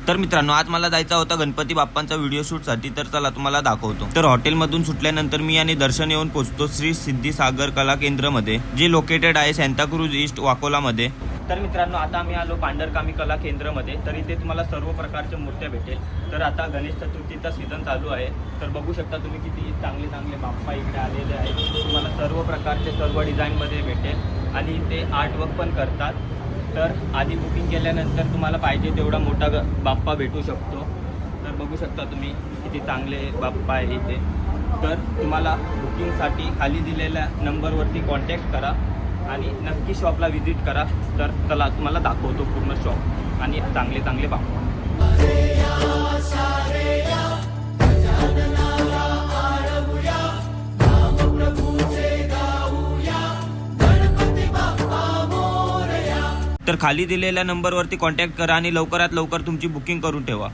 तर मित्रांनो, आज मला जायचा होता गणपती बाप्पांचा व्हिडिओ शूटसाठी, तर चला तुम्हाला दाखवतो। तर हॉटेलमधून सुटल्यानंतर मी आणि दर्शन येऊन पोहोचतो श्री सिद्धी सागर कला केंद्रमध्ये, जे लोकेटेड आहे सांताक्रूज ईस्ट वाकोलामध्ये। तर मित्रांनो, आता आम्ही आलो पांढरकामी कला केंद्रमध्ये। तर इथे तुम्हाला सर्व प्रकारच्या मूर्त्या भेटेल। तर आता गणेश चतुर्थीचा सीझन चालू आहे, तर बघू शकता तुम्ही किती चांगले चांगले बाप्पा इकडे आलेले आहेत। तुम्हाला सर्व प्रकारचे सर्व डिझाईनमध्ये भेटेल आणि ते आर्टवर्क पण करतात। तर आधी बुकिंग केल्यानंतर तुम्हाला पाहिजे तेवढा मोठा बाप्पा भेटू शकतो। तर बघू शकता तुम्ही किती चांगले बाप्पा आहे इथे। तर तुम्हाला बुकिंगसाठी खाली दिलेल्या नंबरवरती कॉन्टॅक्ट करा आणि नक्की शॉपला व्हिजिट करा। तर चला तुम्हाला दाखवतो पूर्ण शॉप आणि चांगले चांगले बाप्पा। तर खाली दिलेल्या नंबरवरती कॉन्टॅक्ट करा आणि लवकरात लवकर तुमची बुकिंग करून ठेवा।